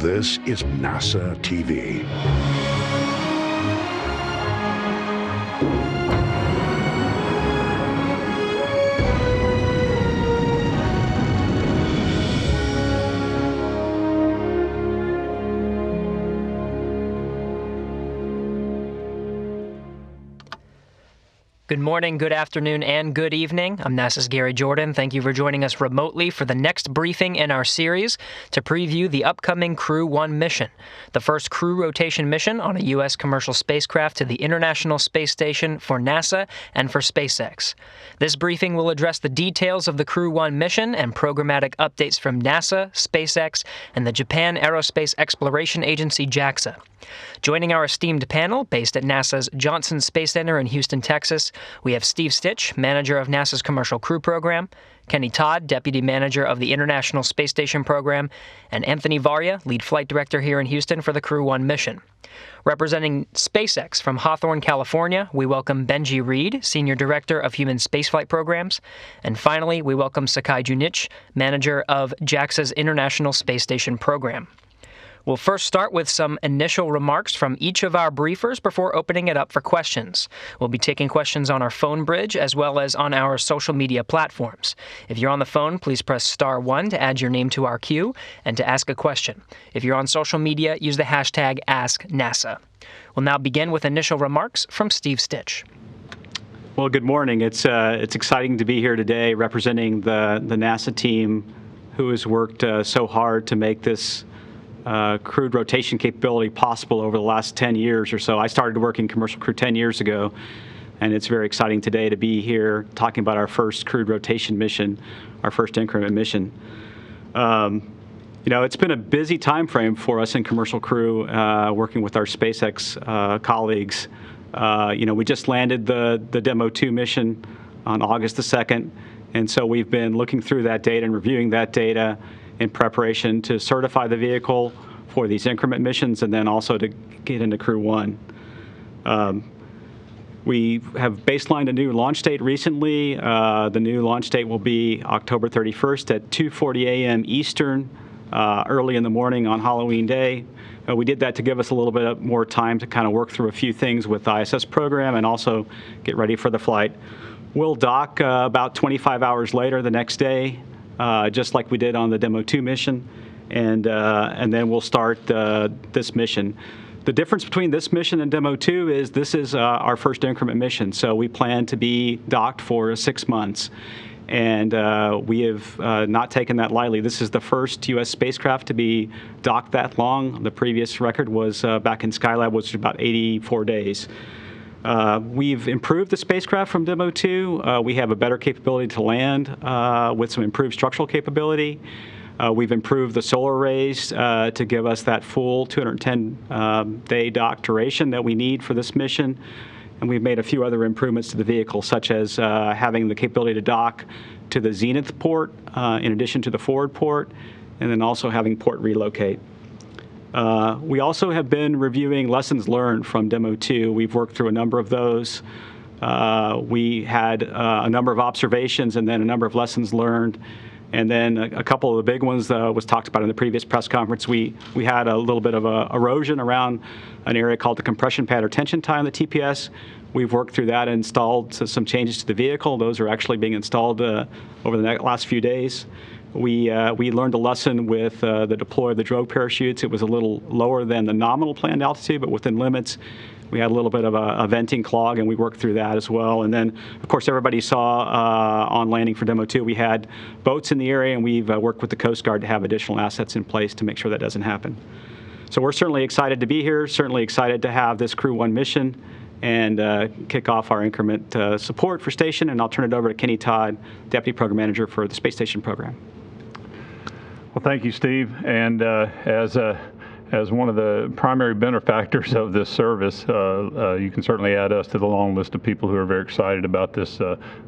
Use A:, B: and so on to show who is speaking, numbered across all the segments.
A: This is NASA TV.
B: Good morning, good afternoon, and good evening. I'm NASA's Gary Jordan. Thank you for joining us remotely for the next briefing in our series to preview the upcoming Crew-1 mission, the first crew rotation mission on a U.S. commercial spacecraft to the International Space Station for NASA and for SpaceX. This briefing will address the details of the Crew-1 mission and programmatic updates from NASA, SpaceX, and the Japan Aerospace Exploration Agency, JAXA. Joining our esteemed panel, based at NASA's Johnson Space Center in Houston, Texas, we have Steve Stich, manager of NASA's Commercial Crew Program, Kenny Todd, deputy manager of the International Space Station Program, and Anthony Vareha, lead flight director here in Houston for the Crew-1 mission. Representing SpaceX from Hawthorne, California, we welcome Benji Reed, senior director of human spaceflight programs. And finally, we welcome Sakai Junichi, manager of JAXA's International Space Station Program. We'll first start with some initial remarks from each of our briefers before opening it up for questions. We'll be taking questions on our phone bridge as well as on our social media platforms. If you're on the phone, please press *1 to add your name to our queue and to ask a question. If you're on social media, use the hashtag #AskNASA. We'll now begin with initial remarks from Steve Stich.
C: Well, good morning. It's exciting to be here today representing the NASA team who has worked so hard to make this crewed rotation capability possible over the last 10 years or so. I started working commercial crew 10 years ago, and it's very exciting today to be here talking about our first crewed rotation mission, our first increment mission. It's been a busy time frame for us in commercial crew working with our SpaceX colleagues. We just landed the Demo 2 mission on August the 2nd, and so we've been looking through that data and reviewing that data in preparation to certify the vehicle for these increment missions and then also to get into Crew-1. We have baselined a new launch date recently. The new launch date will be October 31st at 2:40 a.m. Eastern, early in the morning on Halloween Day. We did that to give us a little bit more time to kind of work through a few things with the ISS program and also get ready for the flight. We'll dock about 25 hours later the next day, just like we did on the Demo 2 mission, and then we'll start this mission. The difference between this mission and Demo 2 is this is our first increment mission, so we plan to be docked for 6 months. And we have not taken that lightly. This is the first U.S. spacecraft to be docked that long. The previous record was back in Skylab, which was about 84 days. We've improved the spacecraft from Demo 2. We have a better capability to land with some improved structural capability. We've improved the solar arrays to give us that full 210-day dock duration that we need for this mission. And we've made a few other improvements to the vehicle, such as having the capability to dock to the zenith port in addition to the forward port, and then also having port relocate. We also have been reviewing lessons learned from Demo 2. We've worked through a number of those. We had a number of observations and then a number of lessons learned. And then a couple of the big ones was talked about in the previous press conference. We had a little bit of erosion around an area called the compression pad or tension tie on the TPS. We've worked through that and installed some changes to the vehicle. Those are actually being installed over the last few days. We learned a lesson with the deploy of the drogue parachutes. It was a little lower than the nominal planned altitude, but within limits. We had a little bit of a venting clog, and we worked through that as well. And then, of course, everybody saw on landing for Demo 2, we had boats in the area, and we've worked with the Coast Guard to have additional assets in place to make sure that doesn't happen. So we're certainly excited to be here, certainly excited to have this Crew-1 mission and kick off our increment support for station. And I'll turn it over to Kenny Todd, Deputy Program Manager for the Space Station Program.
D: Well, thank you, Steve. And as one of the primary benefactors of this service, you can certainly add us to the long list of people who are very excited about this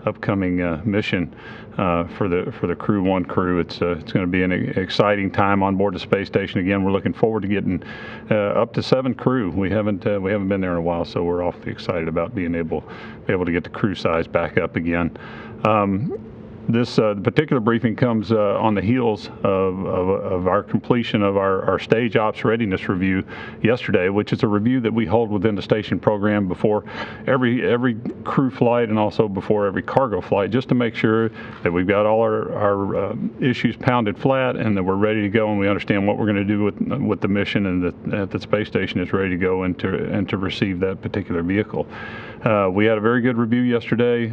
D: upcoming mission for the Crew-1 crew. It's going to be an exciting time on board the space station. Again, we're looking forward to getting up to 7 crew. We haven't been there in a while, so we're awfully excited about being able to get the crew size back up again. This particular briefing comes on the heels of our completion of our stage ops readiness review yesterday, which is a review that we hold within the station program before every crew flight and also before every cargo flight, just to make sure that we've got all our issues pounded flat and that we're ready to go and we understand what we're going to do with the mission and that the space station is ready to go and to receive that particular vehicle. We had a very good review yesterday.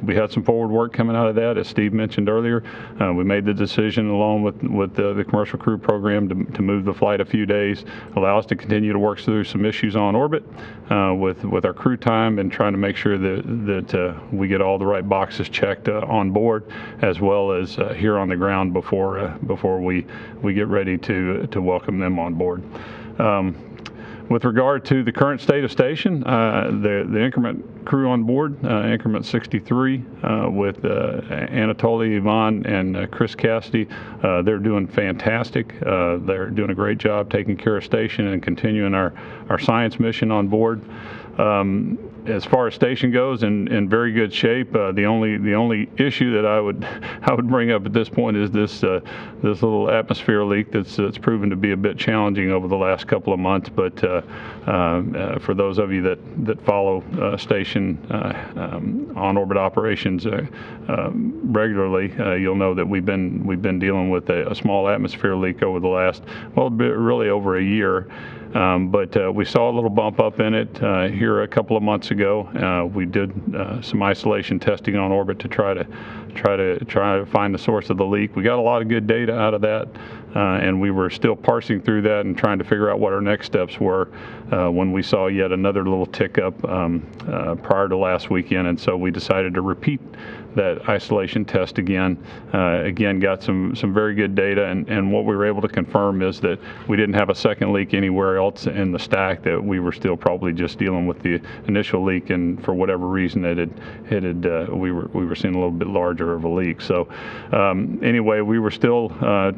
D: We had some forward work coming out of that, as Steve mentioned earlier. We made the decision, along with the commercial crew program, to move the flight a few days, allow us to continue to work through some issues on orbit with our crew time and trying to make sure that we get all the right boxes checked on board, as well as here on the ground before we get ready to welcome them on board. With regard to the current state of station, the increment crew on board, increment 63, with Anatoly, Ivan, and Chris Cassidy, they're doing fantastic. They're doing a great job taking care of station and continuing our science mission on board. As far as station goes, in very good shape. The only issue that I would bring up at this point is this little atmosphere leak that's proven to be a bit challenging over the last couple of months. But for those of you that follow station on orbit operations regularly, you'll know that we've been dealing with a small atmosphere leak over the last really over a year. But we saw a little bump up in it here a couple of months ago. We did some isolation testing on orbit to try to find the source of the leak. We got a lot of good data out of that, and we were still parsing through that and trying to figure out what our next steps were when we saw yet another little tick up prior to last weekend. And so we decided to repeat that isolation test again. Got some very good data, and what we were able to confirm is that we didn't have a second leak anywhere else in the stack, that we were still probably just dealing with the initial leak, and for whatever reason we were seeing a little bit larger of a leak. So anyway, we were still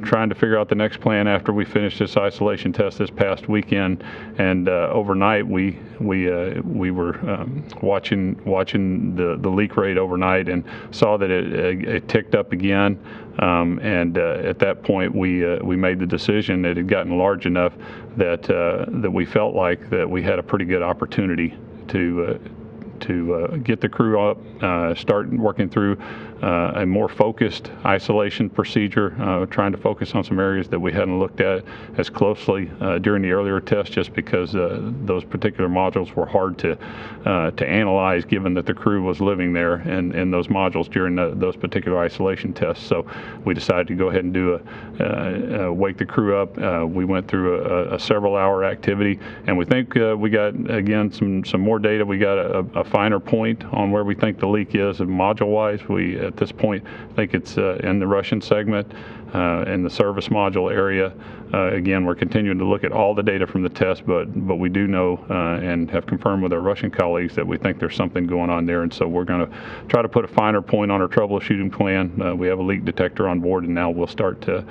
D: trying to figure out the next plan after we finished this isolation test this past weekend, and overnight we were watching the leak rate overnight and saw that it ticked up again, and at that point we made the decision that it had gotten large enough that we felt like that we had a pretty good opportunity to get the crew up, start working through a more focused isolation procedure, trying to focus on some areas that we hadn't looked at as closely during the earlier test, just because those particular modules were hard to analyze, given that the crew was living there in those modules during those particular isolation tests. So we decided to go ahead and do wake the crew up. We went through a several-hour activity, and we think we got, again, some more data. We got a finer point on where we think the leak is, and module-wise, we at this point think it's in the Russian segment, in the service module area. Again, we're continuing to look at all the data from the test, but we do know and have confirmed with our Russian colleagues that we think there's something going on there, and so we're going to try to put a finer point on our troubleshooting plan. We have a leak detector on board, and now we'll start to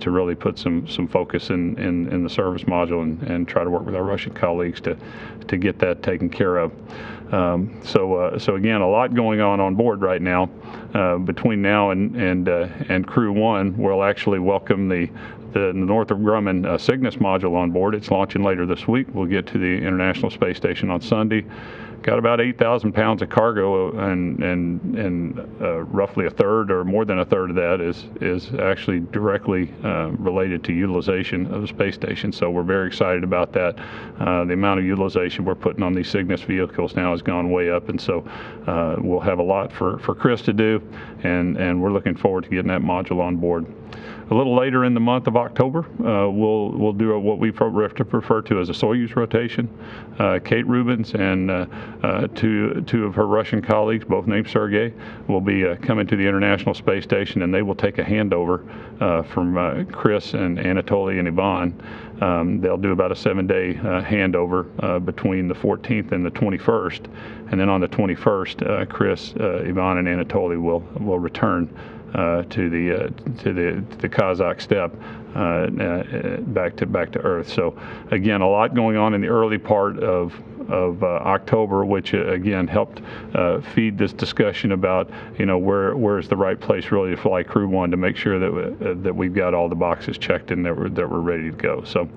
D: really put some focus in the service module and try to work with our Russian colleagues to get that taken care of. So again, a lot going on board right now. Between now and Crew1, we'll actually welcome the Northrop Grumman Cygnus module on board. It's launching later this week. We'll get to the International Space Station on Sunday. Got about 8,000 pounds of cargo, and roughly a third or more than a third of that is actually directly related to utilization of the space station. So we're very excited about that. The amount of utilization we're putting on these Cygnus vehicles now has gone way up, and so we'll have a lot for Chris to do, and we're looking forward to getting that module on board. A little later in the month of October, we'll do what we refer to as a Soyuz rotation. Kate Rubins and two of her Russian colleagues, both named Sergei, will be coming to the International Space Station, and they will take a handover from Chris and Anatoly and Ivan. They'll do about a 7-day handover between the 14th and the 21st, and then on the 21st, Chris, Ivan, and Anatoly will return to the Kazakh steppe back to Earth. So again, a lot going on in the early part of of October, which again helped feed this discussion about where's the right place really to fly Crew1 to make sure that we've got all the boxes checked and that we're ready to go. So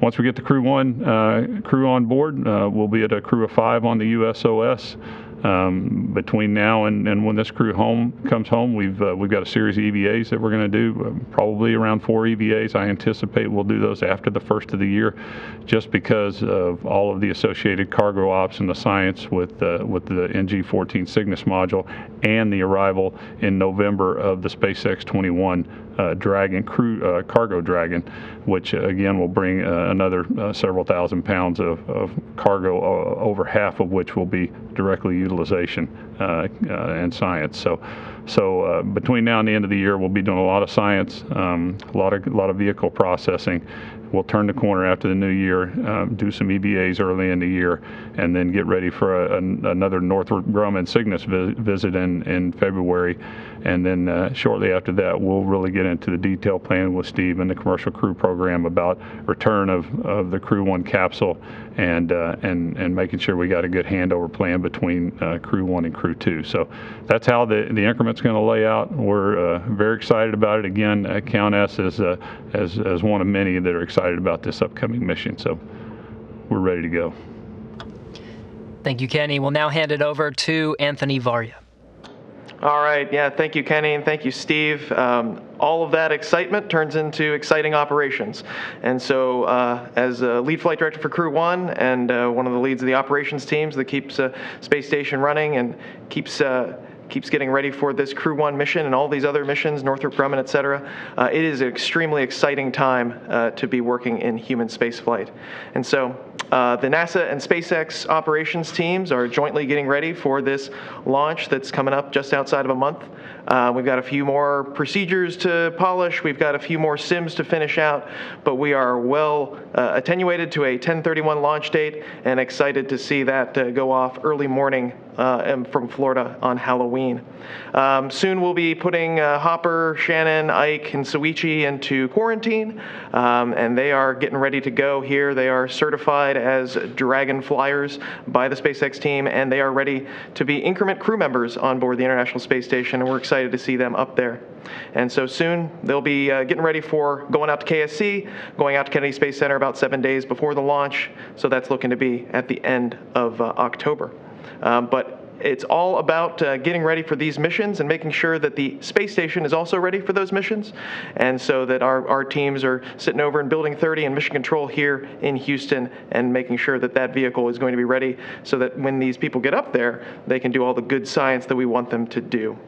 D: once we get the Crew1 crew on board, we'll be at a crew of 5 on the USOS. Between now and when this crew comes home, we've got a series of EVAs that we're going to do, probably around 4 EVAs. I anticipate we'll do those after the first of the year, just because of all of the associated cargo ops and the science with the NG-14 Cygnus module and the arrival in November of the SpaceX 21 Dragon cargo Dragon, which again will bring another several thousand pounds of cargo, over half of which will be directly utilization and science. So between now and the end of the year, we'll be doing a lot of science, a lot of vehicle processing. We'll turn the corner after the new year, do some EVAs early in the year, and then get ready for another Northrop Grumman Cygnus visit in February. And then shortly after that, we'll really get into the detailed plan with Steve and the commercial crew program about return of the Crew1 capsule and making sure we got a good handover plan between Crew1 and Crew2. So that's how the increment's going to lay out. We're very excited about it. Again, count us as one of many that are excited about this upcoming mission. So we're ready to go.
B: Thank you, Kenny. We'll now hand it over to Anthony Vareha.
E: All right. Yeah. Thank you, Kenny, and thank you, Steve. All of that excitement turns into exciting operations. And so as lead flight director for Crew1 and one of the leads of the operations teams that keeps Space Station running and keeps getting ready for this Crew1 mission and all these other missions, Northrop Grumman, et cetera, it is an extremely exciting time to be working in human space flight. And so the NASA and SpaceX operations teams are jointly getting ready for this launch that's coming up just outside of a month. We've got a few more procedures to polish. We've got a few more sims to finish out, but we are well attenuated to a 10/31 launch date and excited to see that go off early morning from Florida on Halloween. Soon we'll be putting Hopper, Shannon, Ike, and Soichi into quarantine, and they are getting ready to go here. They are certified as Dragon flyers by the SpaceX team, and they are ready to be increment crew members on board the International Space Station, and we're excited to see them up there. And so soon they'll be getting ready for going out to KSC, going out to Kennedy Space Center about 7 days before the launch, so that's looking to be at the end of October. But it's all about getting ready for these missions and making sure that the space station is also ready for those missions, and so that our teams are sitting over in Building 30 and Mission Control here in Houston and making sure that that vehicle is going to be ready so that when these people get up there, they can do all the good science that we want them to do.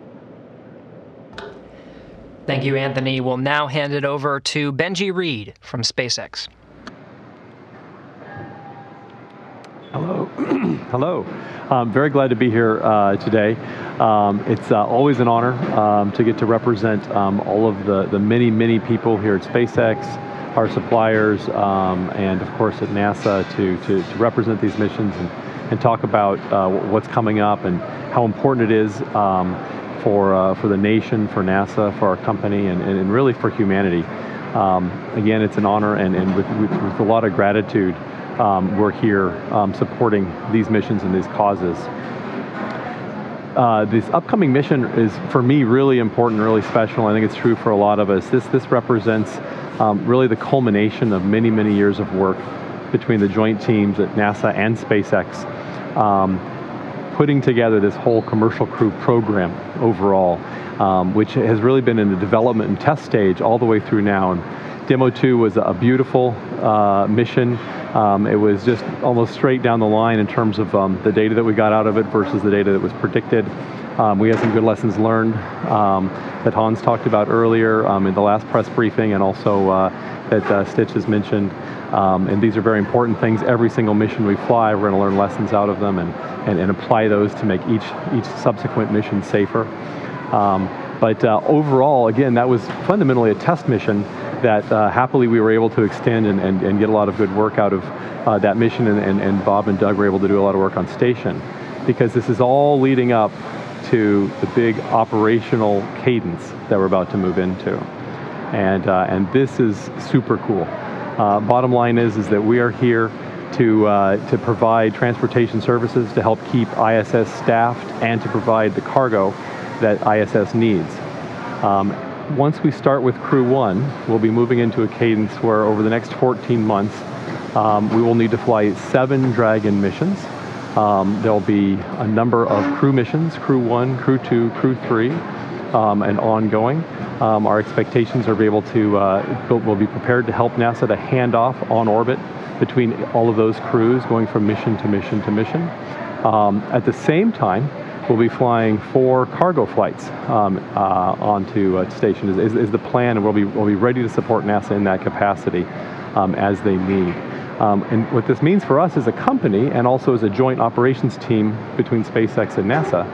B: Thank you, Anthony. We'll now hand it over to Benji Reed from SpaceX.
F: Hello. Hello. I'm very glad to be here today. It's always an honor to get to represent all of the many people here at SpaceX, our suppliers, and of course at NASA to represent these missions and talk about what's coming up and how important it is for the nation, for NASA, for our company, and really for humanity. Again, it's an honor, and with a lot of gratitude, we're here supporting these missions and these causes. This upcoming mission is, for me, really important, really special. I think it's true for a lot of us. This represents really the culmination of many years of work between the joint teams at NASA and SpaceX, putting together this whole commercial crew program overall, which has really been in the development and test stage all the way through now. And Demo 2 was a beautiful mission. It was just almost straight down the line in terms of the data that we got out of it versus the data that was predicted. We had some good lessons learned that Hans talked about earlier in the last press briefing, and also that Stich has mentioned. And these are very important things. Every single mission we fly, we're going to learn lessons out of them and apply those to make each subsequent mission safer. But overall, again, that was fundamentally a test mission that happily we were able to extend and get a lot of good work out of that mission, and Bob and Doug were able to do a lot of work on station, because this is all leading up to the big operational cadence that we're about to move into. And this is super cool. Bottom line is that we are here to provide transportation services to help keep ISS staffed and to provide the cargo that ISS needs. Once we start with Crew1, we'll be moving into a cadence where over the next 14 months, we will need to fly 7 Dragon missions. There'll be a number of crew missions, Crew1, Crew2, Crew3, and ongoing. Our expectations are we'll be prepared to help NASA to hand off on orbit between all of those crews going from mission to mission to mission. At the same time, we'll be flying 4 cargo flights onto station is the plan, and we'll be ready to support NASA in that capacity as they need. And what this means for us as a company and also as a joint operations team between SpaceX and NASA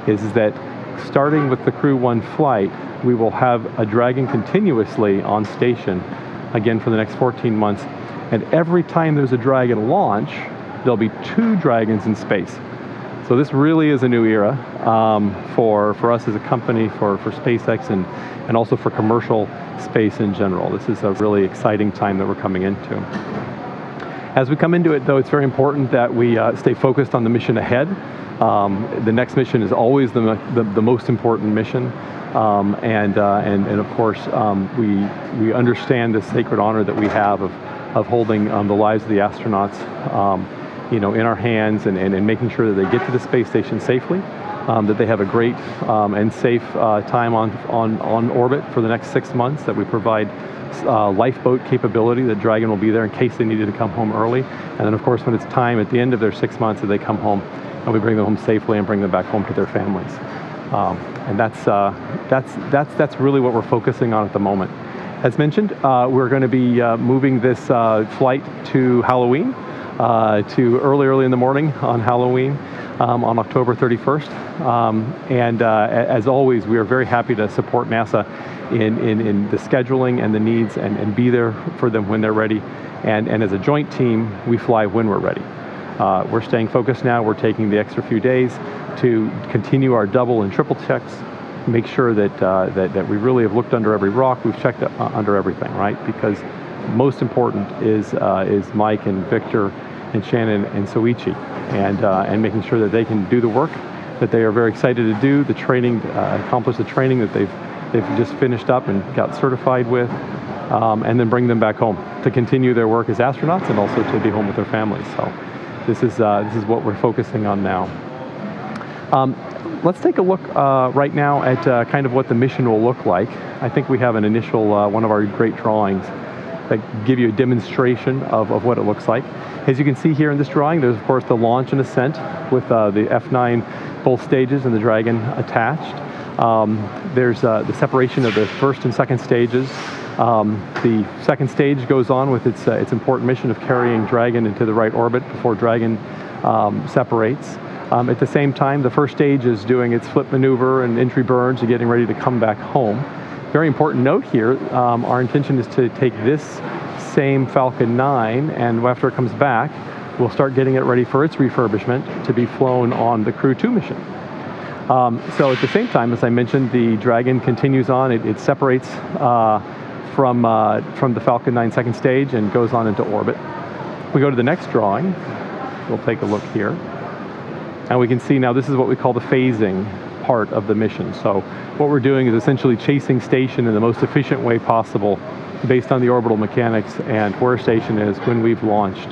F: is that starting with the Crew1 flight, we will have a Dragon continuously on station again for the next 14 months. And every time there's a Dragon launch, there'll be 2 Dragons in space. So this really is a new era for us as a company, for SpaceX, and also for commercial space in general. This is a really exciting time that we're coming into. As we come into it, though, it's very important that we stay focused on the mission ahead. The next mission is always the most important mission, and of course we understand the sacred honor that we have of holding the lives of the astronauts, in our hands, and making sure that they get to the space station safely, that they have a great and safe time on orbit for the next 6 months, that we provide lifeboat capability, that Dragon will be there in case they needed to come home early, and then of course when it's time at the end of their 6 months that they come home, and we bring them home safely and bring them back home to their families. And that's really what we're focusing on at the moment. As mentioned, we're going to be moving this flight to Halloween, to early in the morning on Halloween, on October 31st. As always, we are very happy to support NASA in the scheduling and the needs, and be there for them when they're ready. And as a joint team, we fly when we're ready. We're staying focused now. We're taking the extra few days to continue our double and triple checks, make sure that we really have looked under every rock. We've checked under everything, right? Because most important is Mike and Victor and Shannon and Soichi, and making sure that they can do the work that they are very excited to do, the training, accomplish the training that they've just finished up and got certified with, and then bring them back home to continue their work as astronauts and also to be home with their families. So this is what we're focusing on now. Let's take a look right now at kind of what the mission will look like. I think we have an initial, one of our great drawings that give you a demonstration of what it looks like. As you can see here in this drawing, there's of course the launch and ascent with the F9 both stages and the Dragon attached. There's the separation of the first and second stages. The second stage goes on with its important mission of carrying Dragon into the right orbit before Dragon separates. At the same time, the first stage is doing its flip maneuver and entry burns and getting ready to come back home. Very important note here, our intention is to take this same Falcon 9, and after it comes back, we'll start getting it ready for its refurbishment to be flown on the Crew 2 mission. So at the same time, as I mentioned, the Dragon continues on. It separates from the Falcon 9 second stage and goes on into orbit. We go to the next drawing. We'll take a look here. And we can see now this is what we call the phasing part of the mission. So what we're doing is essentially chasing station in the most efficient way possible based on the orbital mechanics and where station is when we've launched,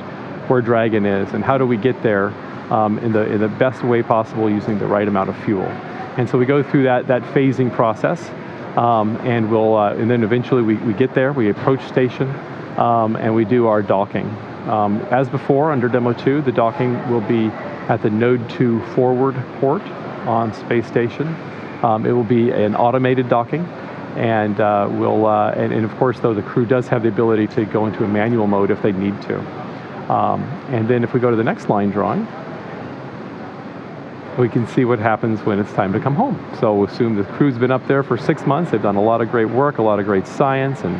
F: where Dragon is, and how do we get there in the best way possible using the right amount of fuel. And so we go through that phasing process, and then eventually we get there, we approach station, and we do our docking. As before, under Demo 2, the docking will be at the Node 2 forward port on Space Station. It will be an automated docking, and and of course, though, the crew does have the ability to go into a manual mode if they need to. And then if we go to the next line drawing, we can see what happens when it's time to come home. So we'll assume the crew's been up there for 6 months. They've done a lot of great work, a lot of great science and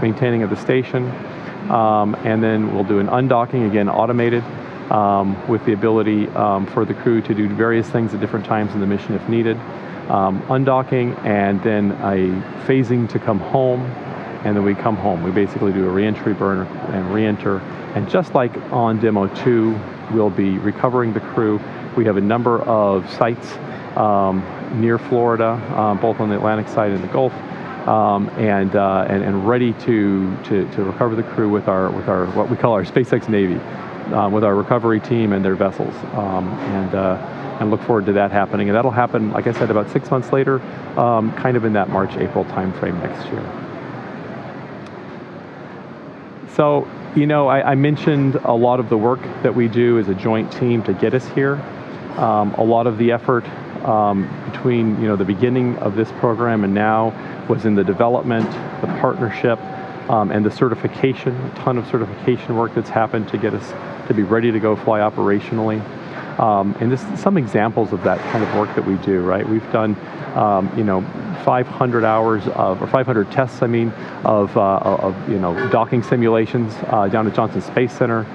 F: maintaining of the station. And then we'll do an undocking, again, automated, with the ability for the crew to do various things at different times in the mission if needed. Undocking, and then a phasing to come home, and then we come home. We basically do a re-entry burn and re-enter. And just like on Demo 2, we'll be recovering the crew. We have a number of sites near Florida, both on the Atlantic side and the Gulf, and ready to recover the crew with our what we call our SpaceX Navy, with our recovery team and their vessels, and look forward to that happening. And that'll happen, like I said, about 6 months later, kind of in that March-April timeframe next year. So, I mentioned a lot of the work that we do as a joint team to get us here. A lot of the effort between the beginning of this program and now was in the development, the partnership, and the certification. A ton of certification work that's happened to get us to be ready to go fly operationally. And this some examples of that kind of work that we do, right? We've done 500 hours or 500 tests, of docking simulations down at Johnson Space Center.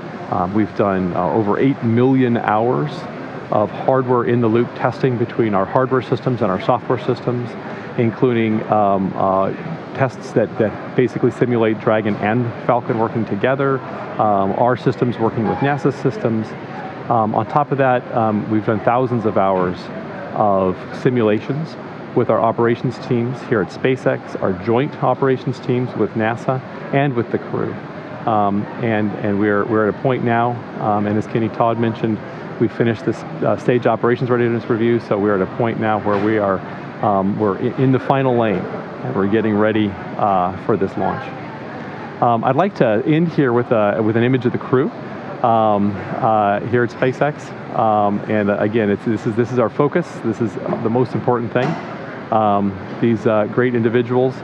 F: We've done over 8 million hours of hardware in the loop testing between our hardware systems and our software systems, including tests that basically simulate Dragon and Falcon working together, our systems working with NASA systems. On top of that, we've done thousands of hours of simulations with our operations teams here at SpaceX, our joint operations teams with NASA and with the crew. And we're at a point now, and as Todd mentioned, we finished this stage operations readiness review, so we're at a point now where we're in the final lane, and we're getting ready for this launch. I'd like to end here with an image of the crew here at SpaceX, and again, this is our focus. This is the most important thing. These great individuals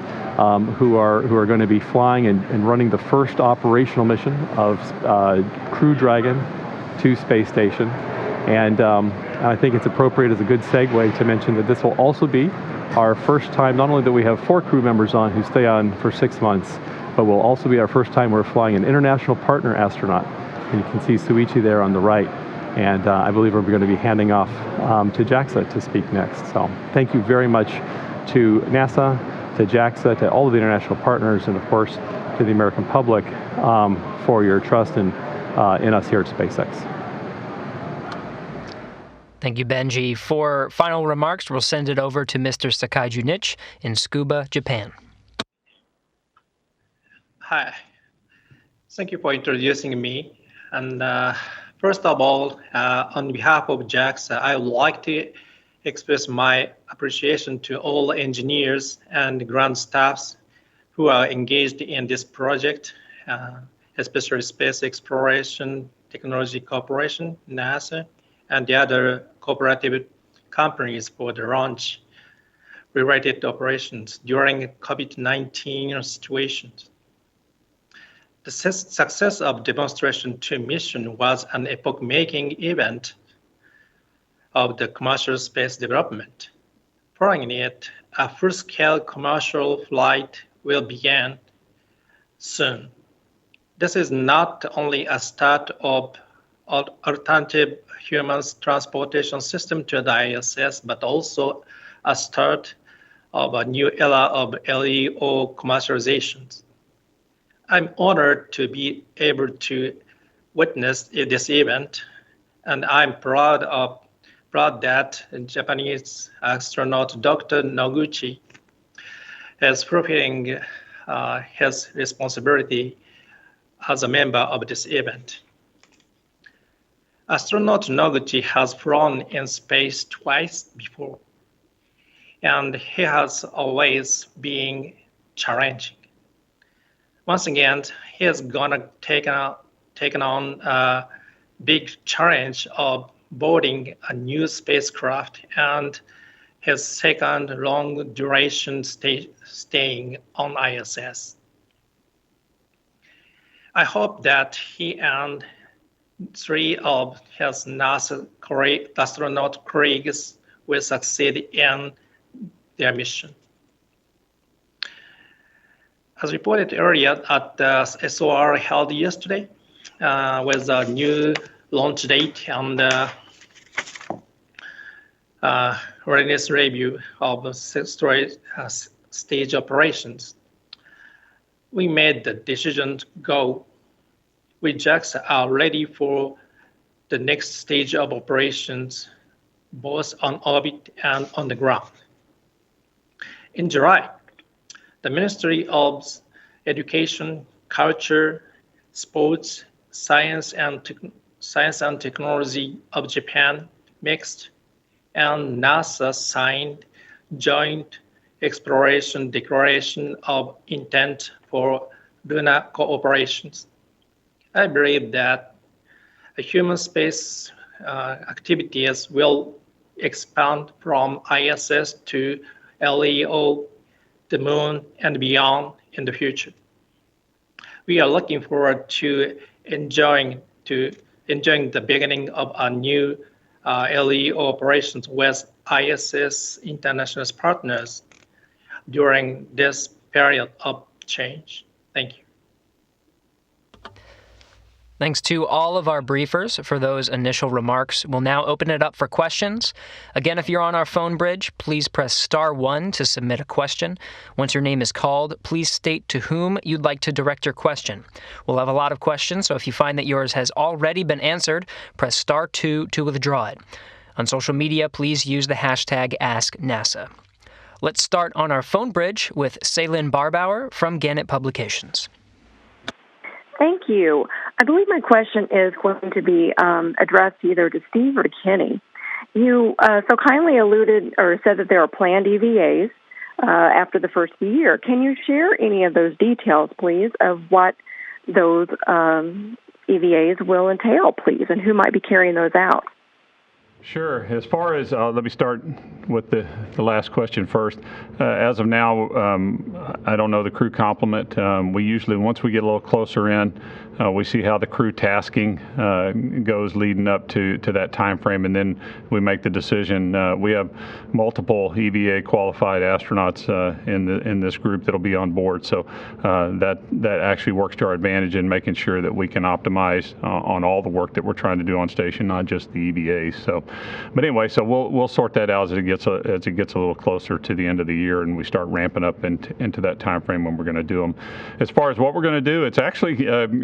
F: who are going to be flying and running the first operational mission of Crew Dragon to Space Station. And I think it's appropriate as a good segue to mention that this will also be our first time, not only that we have 4 crew members on who stay on for 6 months, but will also be our first time we're flying an international partner astronaut. And you can see Suichi there on the right. And I believe we're going to be handing off to JAXA to speak next. So thank you very much to NASA, to JAXA, to all of the international partners, and of course to the American public for your trust in us here at SpaceX.
B: Thank you, Benji. For final remarks, we'll send it over to Mr. Sakai Junichi in Tsukuba, Japan.
G: Hi. Thank you for introducing me. And first of all, on behalf of JAXA, I would like to express my appreciation to all engineers and ground staffs who are engaged in this project, especially Space Exploration Technology Corporation, NASA, and the other cooperative companies for the launch related operations during COVID-19 situations. The success of Demonstration 2 mission was an epoch-making event of the commercial space development. Following it, a full-scale commercial flight will begin soon. This is not only a start of alternative human transportation system to the ISS, but also a start of a new era of LEO commercialization. I'm honored to be able to witness this event, and I'm proud that Japanese astronaut Dr. Noguchi is fulfilling his responsibility as a member of this event. Astronaut Noguchi has flown in space twice before, and he has always been challenging. Once again, he is gonna take on a big challenge of boarding a new spacecraft and his second long duration staying on ISS. I hope that he and 3 of his NASA astronaut colleagues will succeed in their mission. As reported earlier at the SOR held yesterday, with a new launch date and readiness review of stage operations. we made the decision to go with JAXA are ready for the next stage of operations, both on orbit and on the ground. In July, the Ministry of Education, Culture, Sports, Science and Technology of Japan, MEXT, and NASA signed joint exploration declaration of intent for lunar cooperations. I believe that human space activities will expand from ISS to LEO, the moon, and beyond in the future. We are looking forward to enjoying the beginning of our new LEO operations with ISS international partners during this period of change. Thank you.
B: Thanks to all of our briefers for those initial remarks. We'll now open it up for questions. Again, if you're on our phone bridge, please press *1 to submit a question. Once your name is called, please state to whom you'd like to direct your question. We'll have a lot of questions, so if you find that yours has already been answered, press *2 to withdraw it. On social media, please use the hashtag AskNASA. Let's start on our phone bridge with Ceylin Barbauer from Gannett Publications.
H: Thank you. I believe my question is going to be addressed either to Steve or to Kenny. You so kindly alluded or said that there are planned EVAs after the first year. Can you share any of those details, please, of what those EVAs will entail, please, and who might be carrying those out?
D: Sure. As far as, let me start with the last question first. As of now, I don't know the crew complement. We usually, once we get a little closer in, we see how the crew tasking goes leading up to that time frame, and then we make the decision. We have multiple EVA qualified astronauts in this group that'll be on board, so that actually works to our advantage in making sure that we can optimize on all the work that we're trying to do on station, not just the EVAs. So, but anyway, so we'll sort that out as it gets a little closer to the end of the year, and we start ramping up into that time frame when we're going to do them. As far as what we're going to do, it's actually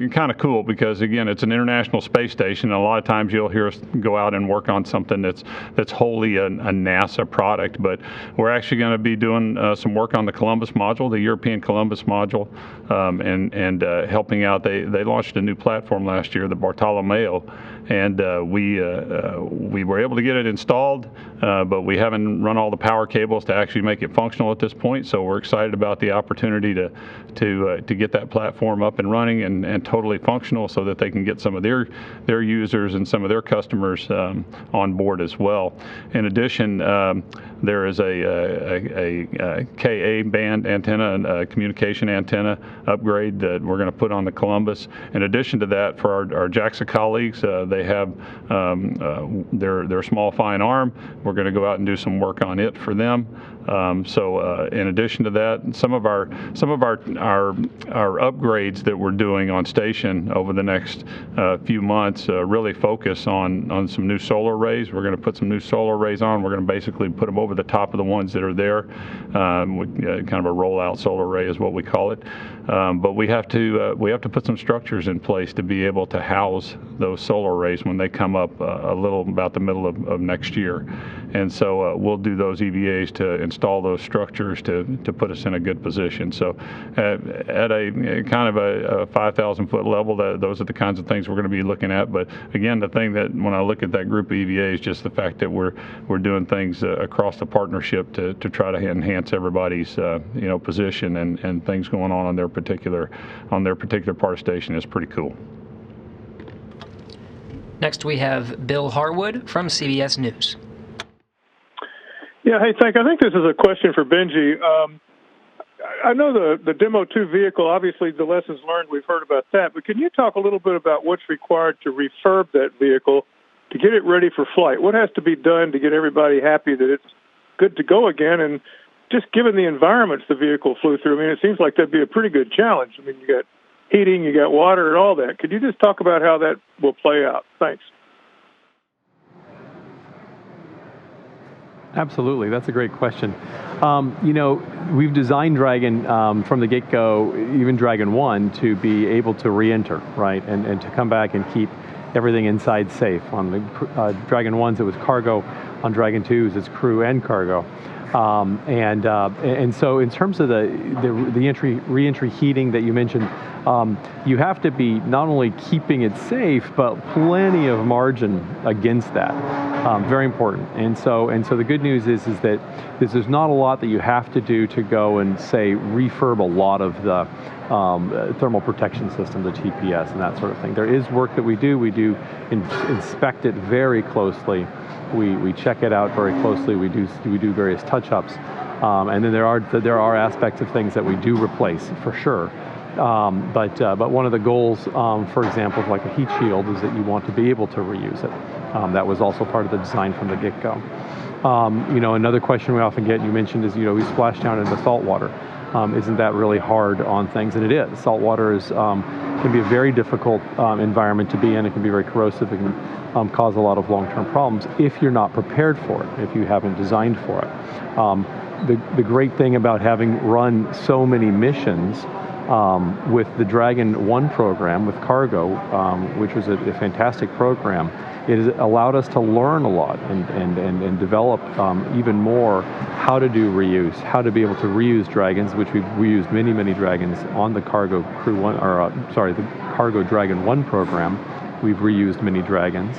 D: kind of cool because again, it's an international space station, and a lot of times you'll hear us go out and work on something that's wholly a NASA product. But we're actually going to be doing some work on the Columbus module, the European Columbus module, and helping out. They launched a new platform last year, the Bartolomeo, and we were able to get it installed, but we haven't run all the power cables to actually make it functional at this point. So we're excited about the opportunity to get that platform up and running and totally functional, so that they can get some of their users and some of their customers on board as well. In addition, there is a Ka band antenna, a communication antenna upgrade that we're going to put on the Columbus. In addition to that, for our JAXA colleagues, they have their small fine arm. We're going to go out and do some work on it for them. So in addition to that, some of our upgrades that we're doing on station over the next few months really focus on some new solar arrays. We're going to put some new solar arrays on. We're going to basically put them over the top of the ones that are there. Kind of a rollout solar array is what we call it. But we have to put some structures in place to be able to house those solar arrays when they come up a little about the middle of next year. And so we'll do those EVAs to install those structures to put us in a good position. So at a kind of a 5,000 foot level, those are the kinds of things we're going to be looking at. But again, the thing that when I look at that group of EVAs, just the fact that we're doing things across the partnership to try to enhance everybody's position and things going on their particular part of station is pretty cool.
B: Next, we have Bill Harwood from CBS News.
I: Yeah, hey, I think this is a question for Benji. I know the Demo 2 vehicle, obviously the lessons learned, we've heard about that, but can you talk a little bit about what's required to refurb that vehicle to get it ready for flight? What has to be done to get everybody happy that it's good to go again? And just given the environments the vehicle flew through, I mean, it seems like that'd be a pretty good challenge. I mean, you got heating, you got water, and all that. Could you just talk about how that will play out? Thanks.
F: Absolutely, that's a great question. We've designed Dragon from the get-go, even Dragon 1, to be able to re-enter, right, and to come back and keep everything inside safe. On the Dragon 1s, it was cargo. On Dragon 2s, it's crew and cargo. And so in terms of the re-entry heating that you mentioned, you have to be not only keeping it safe, but plenty of margin against that. Very important. And so the good news is that there's not a lot that you have to do to go and, say, refurb a lot of the thermal protection system, the TPS and that sort of thing. There is work that we do. We do inspect it very closely. We check it out very closely. We do various touch-ups, and then there are aspects of things that we do replace for sure. But one of the goals, for example, of like a heat shield, is that you want to be able to reuse it. That was also part of the design from the get-go. Another question we often get, you mentioned, is we splash down into salt water. Isn't that really hard on things? And it is. Salt water can be a very difficult environment to be in. It can be very corrosive. It can cause a lot of long-term problems if you're not prepared for it, if you haven't designed for it. The great thing about having run so many missions with the Dragon 1 program with cargo, which was a fantastic program, it has allowed us to learn a lot and develop even more how to do reuse, how to be able to reuse Dragons, which we've reused many Dragons on the cargo Crew1, the cargo Dragon 1 program. We've reused many Dragons,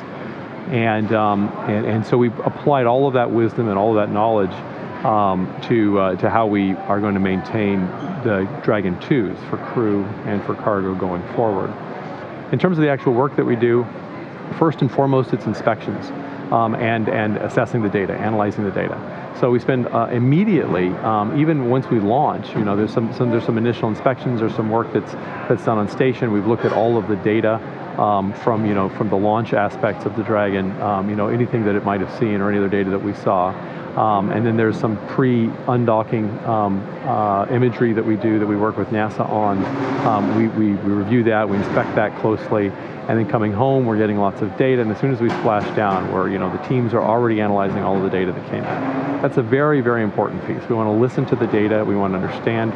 F: and so we've applied all of that wisdom and all of that knowledge to how we are going to maintain the Dragon 2s for crew and for cargo going forward. In terms of the actual work that we do, first and foremost, it's inspections and assessing the data, analyzing the data. So we spend immediately, even once we launch, there's some initial inspections or some work that's done on station. We've looked at all of the data from the launch aspects of the Dragon, anything that it might have seen or any other data that we saw. And then there's some pre-undocking imagery that we do that we work with NASA on. We review that, we inspect that closely, and then coming home, we're getting lots of data, and as soon as we splash down, the teams are already analyzing all of the data that came in. That's a very, very important piece. We want to listen to the data, we want to understand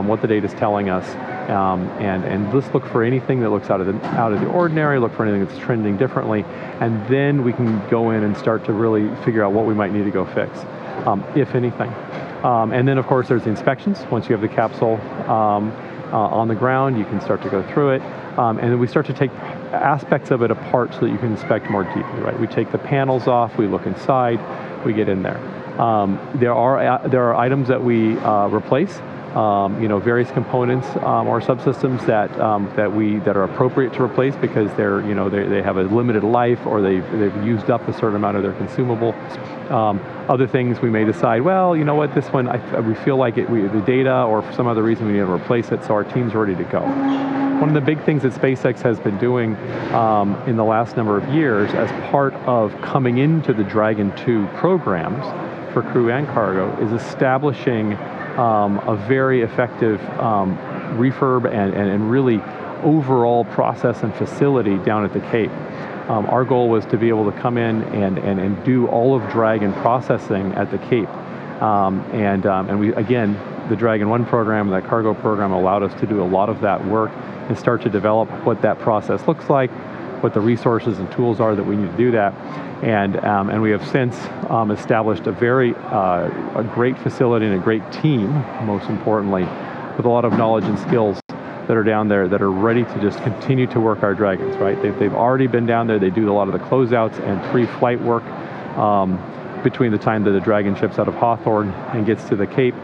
F: what the data is telling us, and let's look for anything that looks out of the ordinary, look for anything that's trending differently, and then we can go in and start to really figure out what we might need to go fix, if anything. And then, of course, there's the inspections. Once you have the capsule on the ground, you can start to go through it, and then we start to take aspects of it apart so that you can inspect more deeply, right? We take the panels off, we look inside, we get in there. There are items that we replace, various components or subsystems that are appropriate to replace because they have a limited life or they've used up a certain amount of their consumable. Other things we may decide, well, you know what, this one we feel like the data or for some other reason we need to replace it, so our team's ready to go. One of the big things that SpaceX has been doing in the last number of years as part of coming into the Dragon 2 programs for crew and cargo is establishing a very effective refurb and really overall process and facility down at the Cape. Our goal was to be able to come in and do all of Dragon processing at the Cape. And we, again, the Dragon 1 program, that cargo program allowed us to do a lot of that work and start to develop what that process looks like, what the resources and tools are that we need to do that. And we have since established a great facility and a great team, most importantly, with a lot of knowledge and skills that are down there that are ready to just continue to work our Dragons, right? They've already been down there. They do a lot of the closeouts and pre-flight work between the time that the Dragon ships out of Hawthorne and gets to the Cape.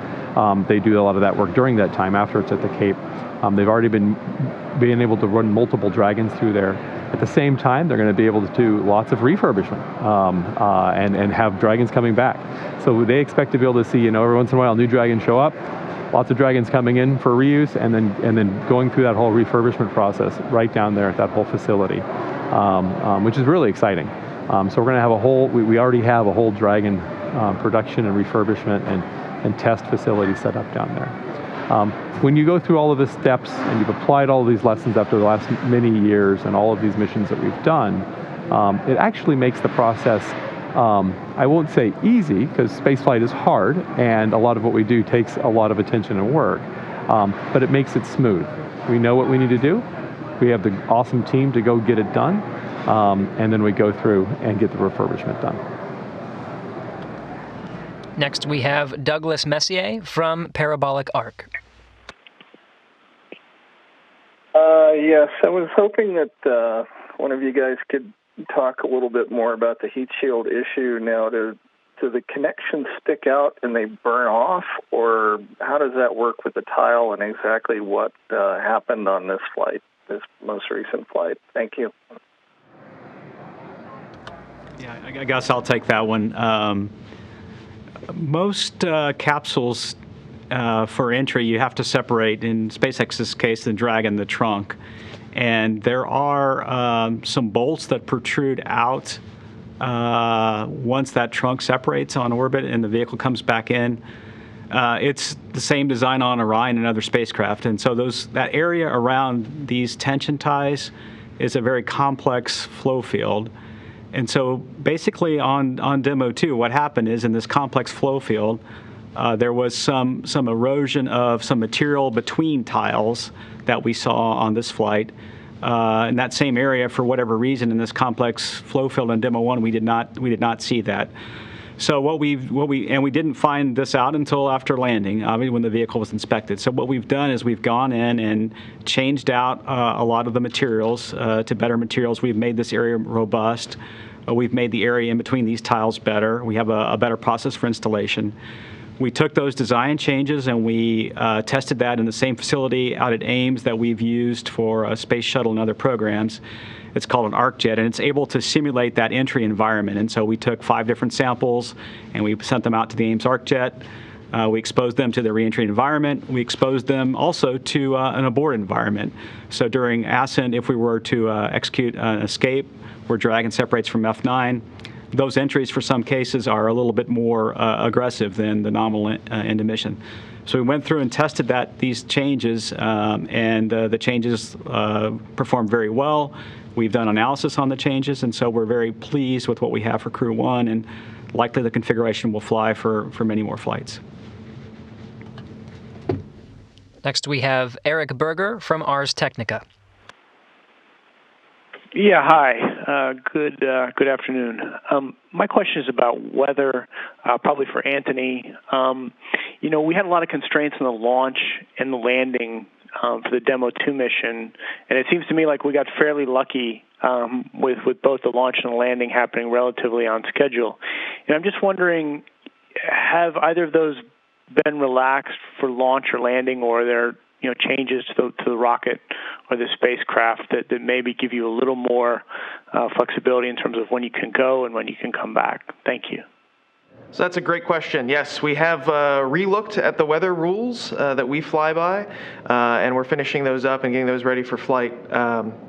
F: They do a lot of that work during that time after it's at the Cape. They've already been able to run multiple Dragons through there. At the same time, they're going to be able to do lots of refurbishment and have Dragons coming back. So they expect to be able to see, every once in a while, new Dragons show up, lots of Dragons coming in for reuse, and then going through that whole refurbishment process right down there at that whole facility, which is really exciting. So we're going to have we already have a whole Dragon production and refurbishment and test facility set up down there. When you go through all of the steps and you've applied all of these lessons after the last many years and all of these missions that we've done, it actually makes the process I won't say easy, because spaceflight is hard, and a lot of what we do takes a lot of attention and work, but it makes it smooth. We know what we need to do. We have the awesome team to go get it done, and then we go through and get the refurbishment done.
B: Next, we have Douglas Messier from Parabolic Arc.
J: Yes, I was hoping that one of you guys could talk a little bit more about the heat shield issue. Now, do the connections stick out and they burn off, or how does that work with the tile, and exactly what happened on this flight, this most recent flight? Thank you.
C: Yeah, I guess I'll take that one. Most capsules for entry, you have to separate, in SpaceX's case, the drag and the trunk. And there are some bolts that protrude out once that trunk separates on orbit and the vehicle comes back in. It's the same design on Orion and other spacecraft. And so that area around these tension ties is a very complex flow field. And so basically on Demo 2, what happened is in this complex flow field, there was some erosion of some material between tiles that we saw on this flight. In that same area, for whatever reason, in this complex flow field in Demo 1, we did not see that. So we didn't find this out until after landing, obviously when the vehicle was inspected. So what we've done is we've gone in and changed out a lot of the materials to better materials. We've made this area robust. We've made the area in between these tiles better. We have a better process for installation. We took those design changes and we tested that in the same facility out at Ames that we've used for a space shuttle and other programs. It's called an ArcJet, and it's able to simulate that entry environment. And so we took 5 different samples and we sent them out to the Ames ArcJet. We exposed them to the reentry environment. We exposed them also to an abort environment. So during ascent, if we were to execute an escape where Dragon separates from F9, those entries for some cases are a little bit more aggressive than the nominal end emission. So we went through and tested these changes, and the changes performed very well. We've done analysis on the changes, and so we're very pleased with what we have for Crew1, and likely the configuration will fly for many more flights.
B: Next, we have Eric Berger from Ars Technica.
K: Yeah, hi. Good afternoon. My question is about weather, probably for Anthony. We had a lot of constraints on the launch and the landing for the Demo 2 mission, and it seems to me like we got fairly lucky with both the launch and the landing happening relatively on schedule. And I'm just wondering, have either of those been relaxed for launch or landing, or are there changes to the rocket or the spacecraft that maybe give you a little more flexibility in terms of when you can go and when you can come back? Thank you.
E: So that's a great question. Yes, we have re-looked at the weather rules that we fly by, and we're finishing those up and getting those ready for flight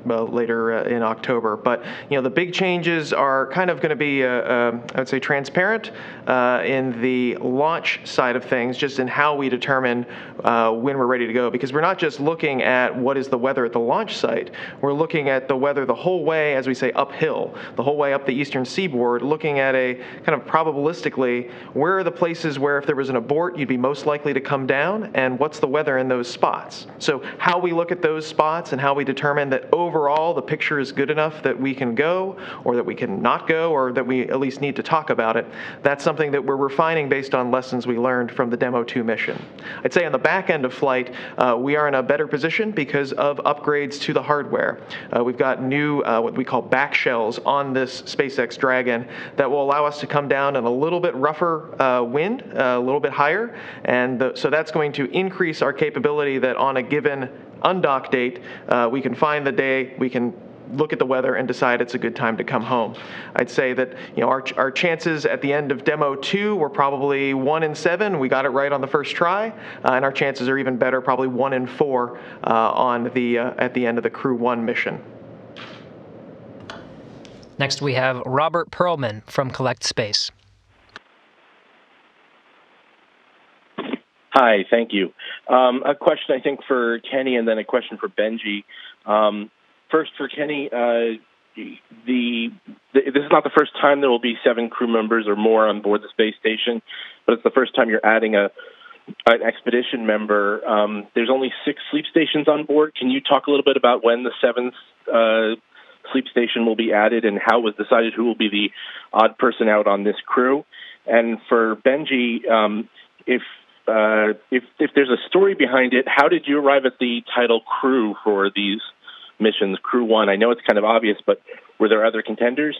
E: later in October. But the big changes are kind of going to be, I would say, transparent in the launch side of things, just in how we determine when we're ready to go. Because we're not just looking at what is the weather at the launch site. We're looking at the weather the whole way, as we say, uphill, the whole way up the eastern seaboard, looking at a kind of probabilistically, where are the places where if there was an abort, you'd be most likely to come down, and what's the weather in those spots? So how we look at those spots and how we determine that overall the picture is good enough that we can go, or that we can not go, or that we at least need to talk about it, that's something that we're refining based on lessons we learned from the Demo 2 mission. I'd say on the back end of flight, we are in a better position because of upgrades to the hardware. We've got new, what we call back shells on this SpaceX Dragon that will allow us to come down in a little bit rougher wind, a little bit higher, and so that's going to increase our capability that on a given undock date, we can find the day, we can look at the weather and decide it's a good time to come home. I'd say that our chances at the end of Demo 2 were probably 1 in 7. We got it right on the first try, and our chances are even better, probably 1 in 4 at the end of the Crew1 mission.
B: Next, we have Robert Perlman from Collect Space.
L: Hi, thank you. A question, I think, for Kenny, and then a question for Benji. First, for Kenny, this is not the first time there will be 7 crew members or more on board the space station, but it's the first time you're adding an expedition member. There's only 6 sleep stations on board. Can you talk a little bit about when the 7th sleep station will be added and how it was decided who will be the odd person out on this crew? And for Benji, if there's a story behind it, how did you arrive at the title Crew for these missions, Crew1? I know it's kind of obvious, but were there other contenders?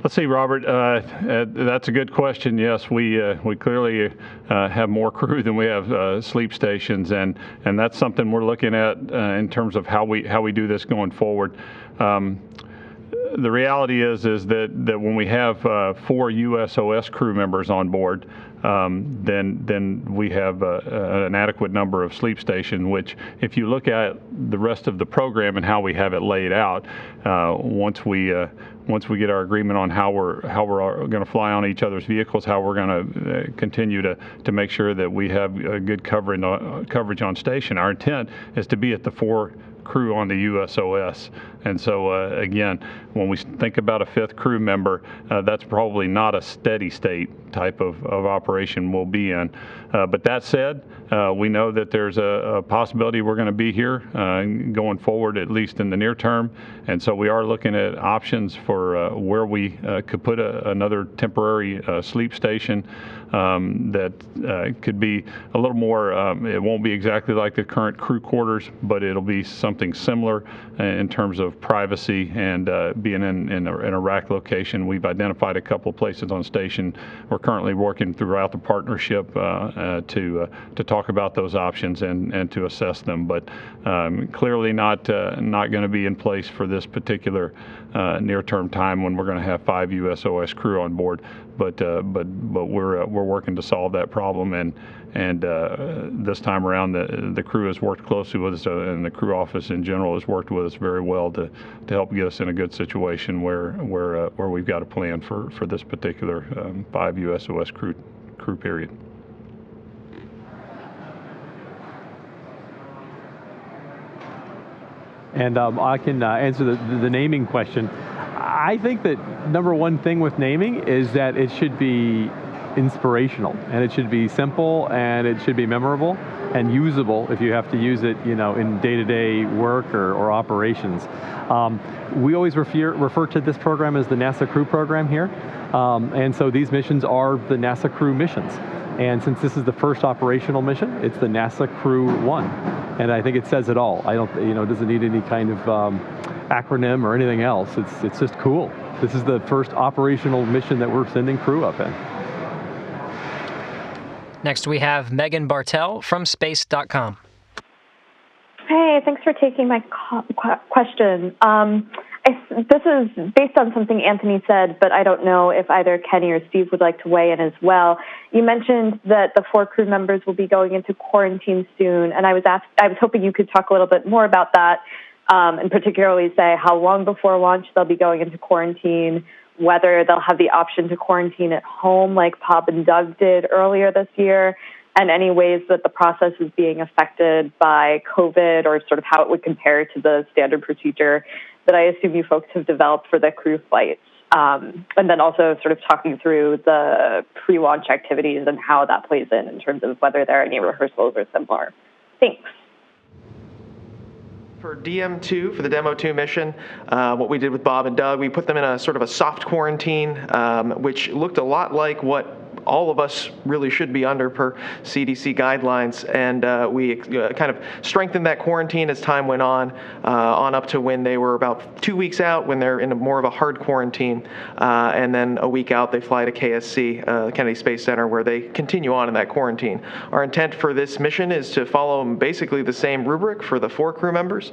D: Let's see, Robert. That's a good question. Yes, we clearly have more crew than we have sleep stations, and that's something we're looking at in terms of how we do this going forward. The reality is that when we have 4 USOS crew members on board, then we have an adequate number of sleep stations, which if you look at the rest of the program and how we have it laid out, once we get our agreement on how we're going to fly on each other's vehicles, how we're going to continue to make sure that we have good coverage on station. Our intent is to be at the 4 crew on the USOS. And so, again, when we think about a 5th crew member, that's probably not a steady state type of operation we'll be in. But that said, we know that there's a possibility we're going to be here going forward, at least in the near term. And so we are looking at options for where we could put another temporary sleep station that could be a little more, it won't be exactly like the current crew quarters, but it'll be something similar in terms of privacy and being in a rack location. We've identified a couple of places on station. We're currently working throughout the partnership to talk about those options and to assess them, but clearly not going to be in place for this particular near-term time when we're going to have 5 USOS crew on board. But we're working to solve that problem, and this time around the crew has worked closely with us, and the crew office in general has worked with us very well to help get us in a good situation where we've got a plan for this particular 5 USOS crew period.
F: And I can answer the naming question. I think that number one thing with naming is that it should be inspirational, and it should be simple, and it should be memorable and usable if you have to use it, in day-to-day work or operations. We always refer to this program as the NASA Crew program here, and so these missions are the NASA Crew missions. And since this is the first operational mission, it's the NASA Crew1, and I think it says it all. I don't, it doesn't need any kind of acronym or anything else. It's just cool. This is the first operational mission that we're sending crew up in.
B: Next, we have Megan Bartell from space.com.
H: Hey, thanks for taking my question. This is based on something Anthony said, but I don't know if either Kenny or Steve would like to weigh in as well. You mentioned that the 4 crew members will be going into quarantine soon, and I was hoping you could talk a little bit more about that, and particularly say how long before launch they'll be going into quarantine, whether they'll have the option to quarantine at home like Bob and Doug did earlier this year, and any ways that the process is being affected by COVID, or sort of how it would compare to the standard procedure that I assume you folks have developed for the crew flights. And then also sort of talking through the pre-launch activities and how that plays in terms of whether there are any rehearsals or similar. Thanks.
E: For DM2, for the Demo 2 mission, what we did with Bob and Doug, we put them in a sort of a soft quarantine, which looked a lot like what all of us really should be under per CDC guidelines, and we kind of strengthened that quarantine as time went on up to when they were about 2 weeks out, when they're in more of a hard quarantine, and then a week out they fly to KSC, Kennedy Space Center, where they continue on in that quarantine. Our intent for this mission is to follow basically the same rubric for the 4 crew members,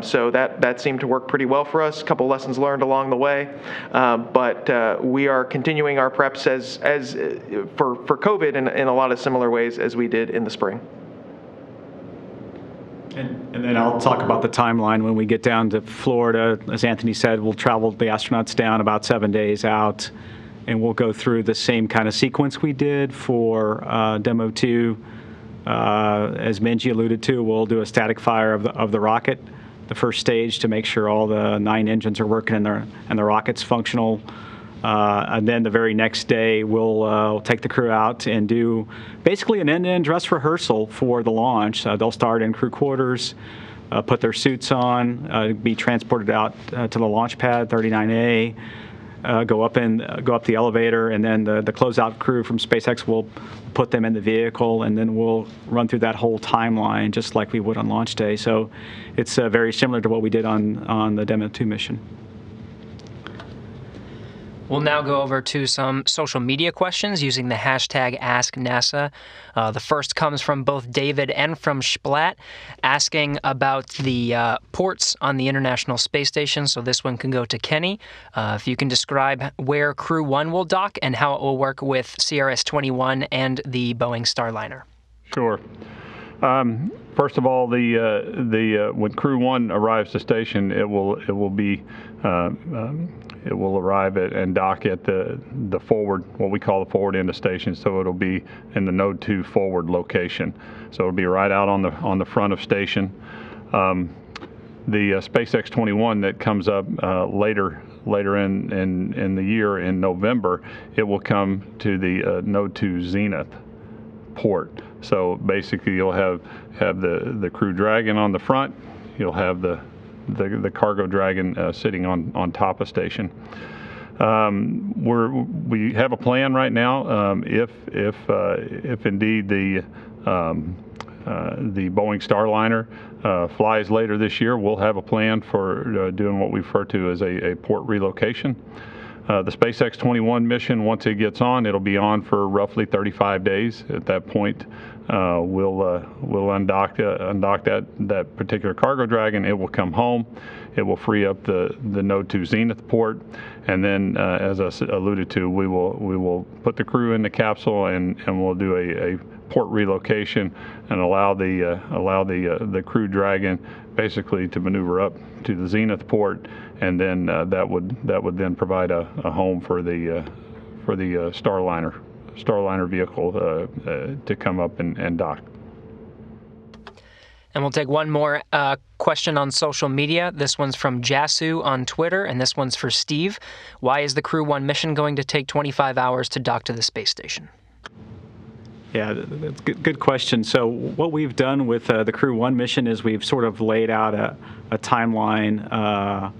E: so that seemed to work pretty well for us. A couple lessons learned along the way, but we are continuing our preps as for COVID in a lot of similar ways as we did in the spring.
C: And then I'll talk about the timeline when we get down to Florida. As Anthony said, we'll travel the astronauts down about 7 days out, and we'll go through the same kind of sequence we did for Demo 2. As Benji alluded to, we'll do a static fire of the rocket the first stage to make sure all the 9 engines are working and the rocket's functional. And then the very next day, we'll take the crew out and do basically an end-to-end dress rehearsal for the launch. They'll start in crew quarters, put their suits on, be transported out to the launch pad 39A, go up the elevator, and then the closeout crew from SpaceX will put them in the vehicle, and then we'll run through that whole timeline just like we would on launch day. So it's very similar to what we did on the Demo 2 mission.
B: We'll now go over to some social media questions using the hashtag AskNASA. The first comes from both David and from Splat, asking about the ports on the International Space Station. So this one can go to Kenny. If you can describe where Crew1 will dock and how it will work with CRS-21 and the Boeing Starliner.
D: Sure. First of all, when Crew1 arrives to station, it will arrive at and dock at the forward, what we call the forward end of station. So it'll be in the Node 2 forward location. So it'll be right out on the front of station. The SpaceX 21 that comes up later in the year in November, it will come to the Node 2 Zenith port. So basically, you'll have the Crew Dragon on the front. You'll have the Cargo Dragon sitting on top of station. We have a plan right now. If indeed the Boeing Starliner flies later this year, we'll have a plan for doing what we refer to as a port relocation. The SpaceX 21 mission, once it gets on, it'll be on for roughly 35 days. At that point, we'll undock that particular Cargo Dragon. It will come home. It will free up the Node 2 Zenith port, and then, as I alluded to, we will put the crew in the capsule and we'll do a port relocation and allow the Crew Dragon basically to maneuver up to the Zenith port, and then that would then provide a home for the Starliner vehicle to come up and dock.
B: And we'll take one more question on social media. This one's from Jasu on Twitter, and this one's for Steve. Why is the Crew1 mission going to take 25 hours to dock to the space station?
C: Yeah, that's good question. So what we've done with the Crew1 mission is we've sort of laid out a timeline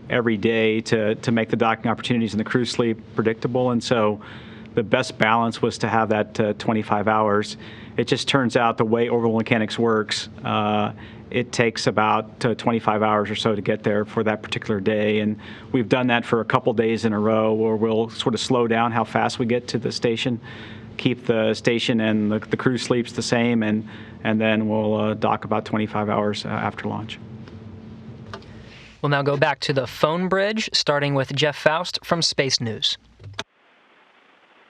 C: every day to make the docking opportunities and the crew sleep predictable. And so the best balance was to have that 25 hours. It just turns out the way orbital mechanics works, it takes about 25 hours or so to get there for that particular day. And we've done that for a couple days in a row, where we'll sort of slow down how fast we get to the station, keep the station and the crew sleeps the same, and then we'll dock about 25 hours after launch.
B: We'll now go back to the phone bridge, starting with Jeff Faust from Space News.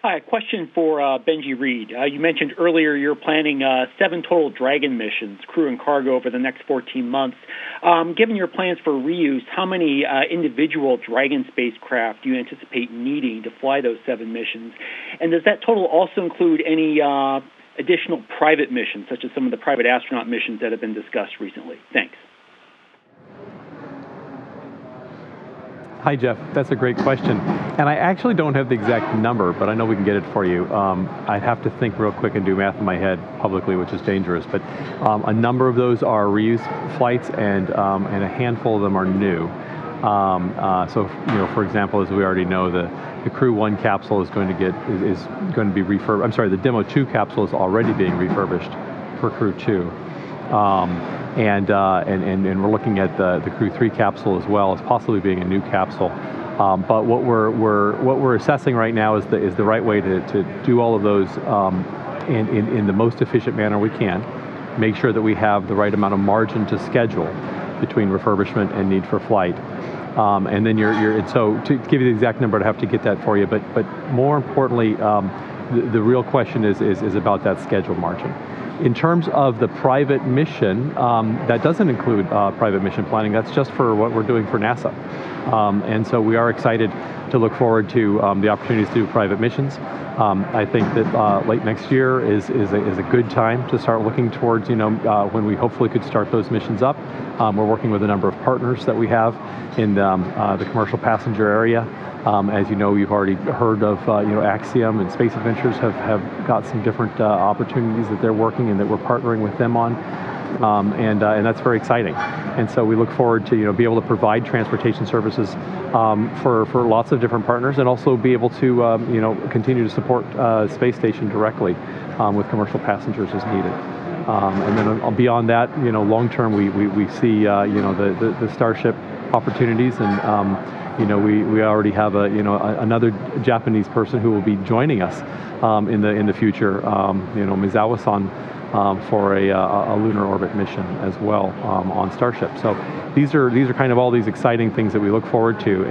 M: Hi, a question for Benji Reed. You mentioned earlier you're planning 7 total Dragon missions, crew and cargo, over the next 14 months. Given your plans for reuse, how many individual Dragon spacecraft do you anticipate needing to fly those 7 missions? And does that total also include any additional private missions, such as some of the private astronaut missions that have been discussed recently? Thanks.
F: Hi, Jeff. That's a great question. And I actually don't have the exact number, but I know we can get it for you. I'd have to think real quick and do math in my head publicly, which is dangerous. But a number of those are reuse flights, and a handful of them are new. So, for example, as we already know, the Crew1 capsule is going to be refurbished. I'm sorry, the Demo 2 capsule is already being refurbished for Crew2. And we're looking at the Crew3 capsule as well as possibly being a new capsule. But what we're assessing right now is the right way to do all of those in the most efficient manner we can. Make sure that we have the right amount of margin to schedule between refurbishment and need for flight. And then so to give you the exact number, I'd have to get that for you. But more importantly, the real question is about that schedule margin. In terms of the private mission, that doesn't include private mission planning. That's just for what we're doing for NASA. And so we are excited to look forward to the opportunities to do private missions. I think that late next year is a good time to start looking towards, when we hopefully could start those missions up. We're working with a number of partners that we have in the commercial passenger area. As you know, you've already heard of, Axiom and Space Adventures have got some different opportunities that they're working and that we're partnering with them on. And that's very exciting. And so we look forward to be able to provide transportation services for lots of different partners, and also be able to continue to support space station directly with commercial passengers as needed. And then beyond that, long term, we see the Starship opportunities, and we already have another Japanese person who will be joining us in the future, Mizawa-san. For a lunar orbit mission as well on Starship. So these are kind of all these exciting things that we look forward to.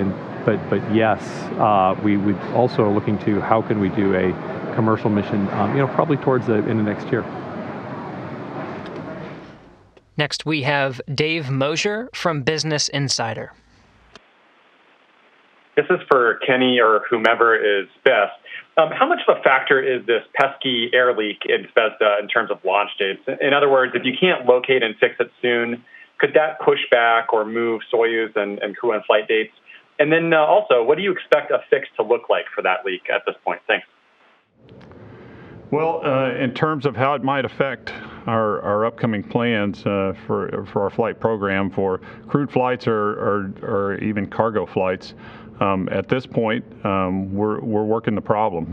F: But yes, we also are looking to how can we do a commercial mission, probably towards the end of next year.
B: Next, we have Dave Mosier from Business Insider.
N: This is for Kenny or whomever is best. How much of a factor is this pesky air leak in Zvezda in terms of launch dates? In other words, if you can't locate and fix it soon, could that push back or move Soyuz and Crew1 flight dates? And then also, what do you expect a fix to look like for that leak at this point? Thanks.
D: Well, in terms of how it might affect our upcoming plans for our flight program for crewed flights or even cargo flights, at this point, we're working the problem.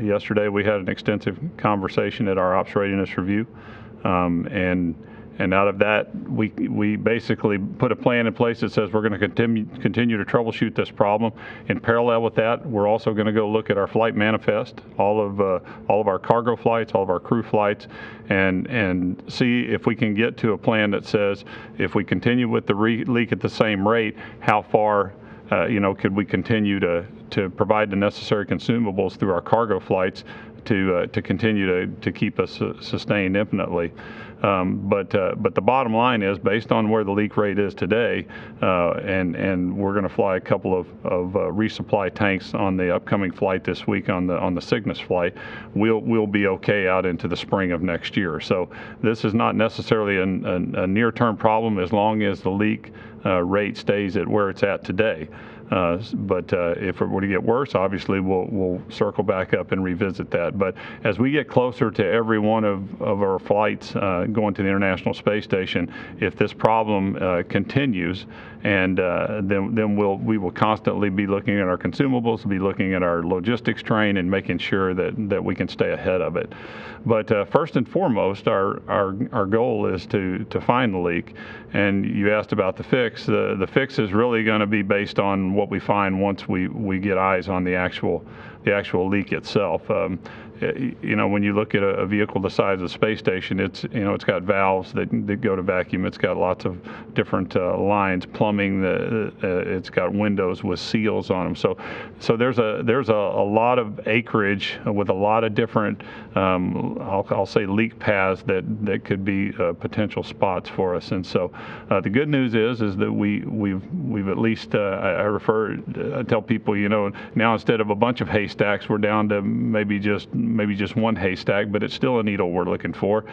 D: Yesterday, we had an extensive conversation at our ops readiness review, and out of that, we basically put a plan in place that says we're going to continue to troubleshoot this problem. In parallel with that, we're also going to go look at our flight manifest, all of our cargo flights, all of our crew flights, and see if we can get to a plan that says if we continue with the leak at the same rate, how far could we continue to provide the necessary consumables through our cargo flights to continue to keep us sustained infinitely. But the bottom line is, based on where the leak rate is today, and we're going to fly a couple of resupply tanks on the upcoming flight this week on the Cygnus flight, we'll be okay out into the spring of next year. So this is not necessarily a near-term problem as long as the leak rate stays at where it's at today. But if it were to get worse, obviously we'll circle back up and revisit that. But as we get closer to every one of our flights going to the International Space Station, if this problem continues, and then we will constantly be looking at our consumables, be looking at our logistics train, and making sure that we can stay ahead of it. But first and foremost, our goal is to find the leak. And you asked about the fix. The fix is really going to be based on what we find once we get eyes on the actual leak itself. When you look at a vehicle the size of the space station, it's got valves that go to vacuum. It's got lots of different lines, plumbing. It's got windows with seals on them. So there's a lot of acreage with a lot of different I'll say leak paths that could be potential spots for us. And so the good news is that we've at least I tell people now instead of a bunch of haystacks, we're down to maybe just one haystack, but it's still a needle we're looking for.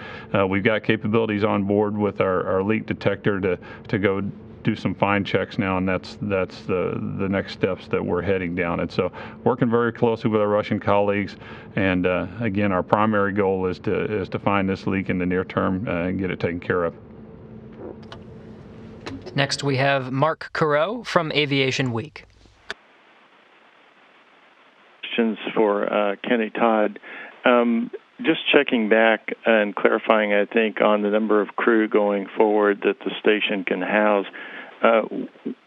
D: We've got capabilities on board with our leak detector to go do some fine checks now, and that's the next steps that we're heading down. And so working very closely with our Russian colleagues, and again, our primary goal is to find this leak in the near term and get it taken care of.
B: Next, we have Mark Carreau from Aviation Week.
O: Questions for Kenny, Todd. Just checking back and clarifying, I think, on the number of crew going forward that the station can house.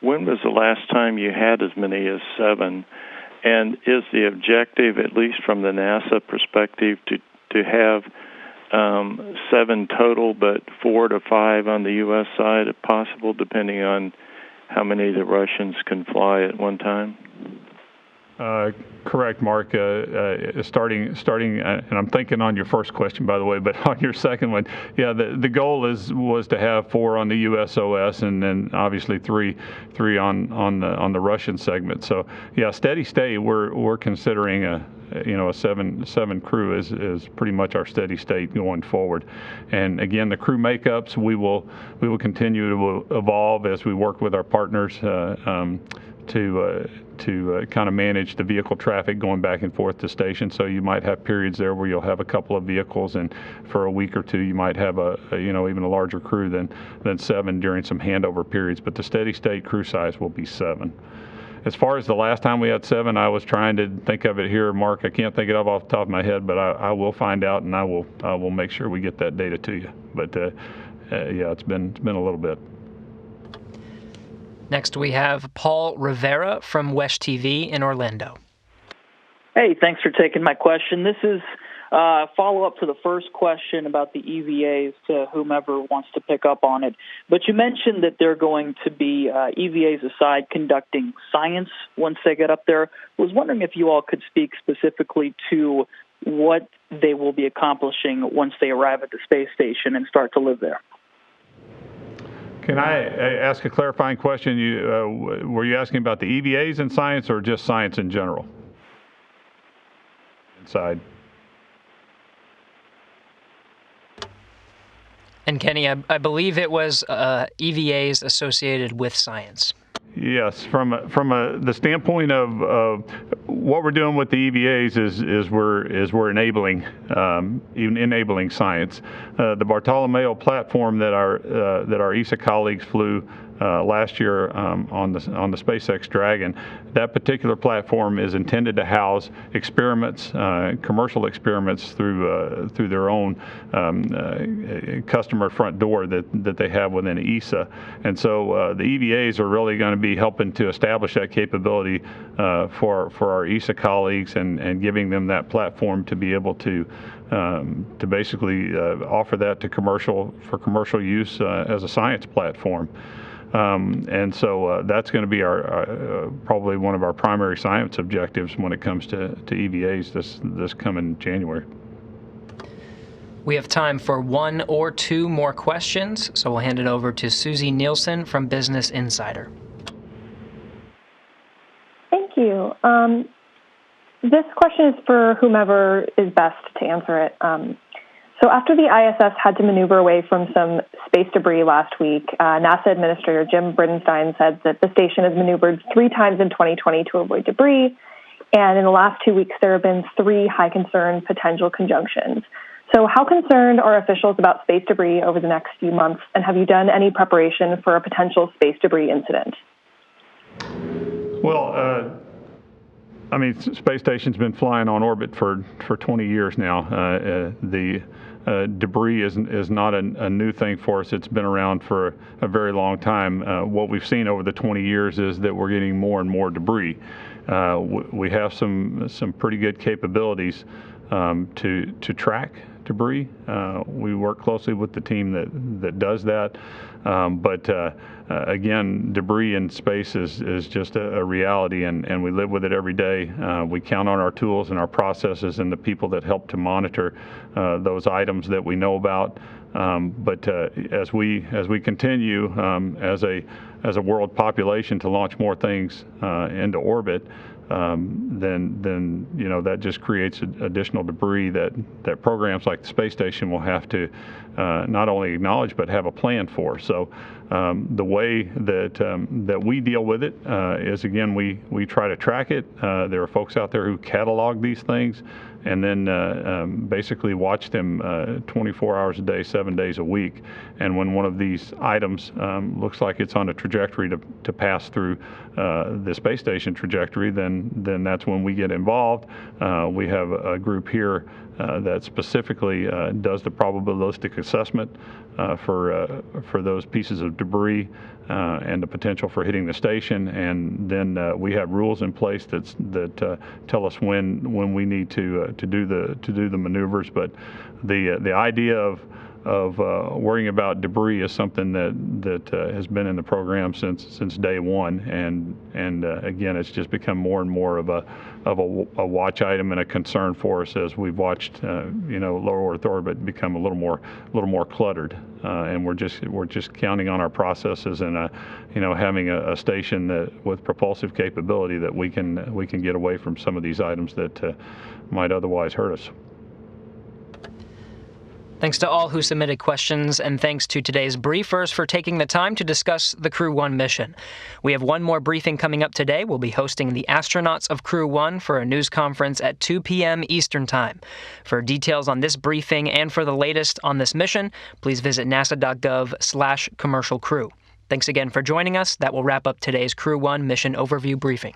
O: When was the last time you had as many as 7? And is the objective, at least from the NASA perspective, to have 7 total, but 4 to 5 on the U.S. side, if possible, depending on how many the Russians can fly at one time?
D: Correct, Mark. Starting, and I'm thinking on your first question, by the way, but on your second one, yeah, the goal was to have 4 on the USOS, and then obviously three on the Russian segment. So yeah, steady state. We're considering a 7 crew is pretty much our steady state going forward. And again, the crew makeups we will continue to evolve as we work with our partners to kind of manage the vehicle traffic going back and forth to station. So you might have periods there where you'll have a couple of vehicles, and for a week or two you might have even a larger crew than 7 during some handover periods. But the steady state crew size will be 7. As far as the last time we had 7, I was trying to think of it here, Mark. I can't think of it off the top of my head, but I will find out, and I will make sure we get that data to you. But yeah, it's been a little bit.
B: Next, we have Paul Rivera from Wesh TV in Orlando.
P: Hey, thanks for taking my question. This is a follow-up to the first question about the EVAs to whomever wants to pick up on it. But you mentioned that they're going to be, EVAs aside, conducting science once they get up there. I was wondering if you all could speak specifically to what they will be accomplishing once they arrive at the space station and start to live there.
D: Can I ask a clarifying question? Were you asking about the EVAs in science or just science in general? Inside.
B: And Kenny, I believe it was EVAs associated with science.
D: Yes, from the standpoint of what we're doing with the EVAs is we're enabling science. The Bartolomeo platform that our ESA colleagues flew last year on the SpaceX Dragon, that particular platform is intended to house experiments, commercial experiments through their own customer front door that they have within ESA. And so the EVAs are really going to be helping to establish that capability for our ESA colleagues and giving them that platform to be able to basically offer that to commercial use as a science platform. And so that's going to be our probably one of our primary science objectives when it comes to EVAs this coming January.
B: We have time for 1 or 2 more questions, so we'll hand it over to Susie Nielsen from Business Insider.
H: Thank you. This question is for whomever is best to answer it. So after the ISS had to maneuver away from some space debris last week, NASA Administrator Jim Bridenstine said that the station has maneuvered 3 times in 2020 to avoid debris, and in the last 2 weeks there have been 3 high concern potential conjunctions. So how concerned are officials about space debris over the next few months, and have you done any preparation for a potential space debris incident?
D: Well, I mean, space station's been flying on orbit for 20 years now. The debris is not a new thing for us. It's been around for a very long time. What we've seen over the 20 years is that we're getting more and more debris. We have some pretty good capabilities to track debris. We work closely with the team that does that. But again, debris in space is just a reality, and we live with it every day. We count on our tools and our processes and the people that help to monitor those items that we know about. But as we continue as a world population to launch more things into orbit, then that just creates additional debris that programs like the space station will have to not only acknowledge but have a plan for. So the way that we deal with it is, again, we try to track it. There are folks out there who catalog these things and then basically watch them 24 hours a day, 7 days a week. And when one of these items looks like it's on a trajectory to pass through the space station trajectory, then that's when we get involved. We have a group here that specifically does the probabilistic assessment for those pieces of debris and the potential for hitting the station, and then we have rules in place that tell us when we need to do the maneuvers. But the idea worrying about debris is something that has been in the program since day one, and again, it's just become more and more of a watch item and a concern for us as we've watched low Earth orbit become a little more cluttered, and we're just counting on our processes and having a station that with propulsive capability that we can get away from some of these items that might otherwise hurt us.
B: Thanks to all who submitted questions, and thanks to today's briefers for taking the time to discuss the Crew1 mission. We have one more briefing coming up today. We'll be hosting the astronauts of Crew1 for a news conference at 2 p.m. Eastern Time. For details on this briefing and for the latest on this mission, please visit nasa.gov/commercial crew. Thanks again for joining us. That will wrap up today's Crew1 mission overview briefing.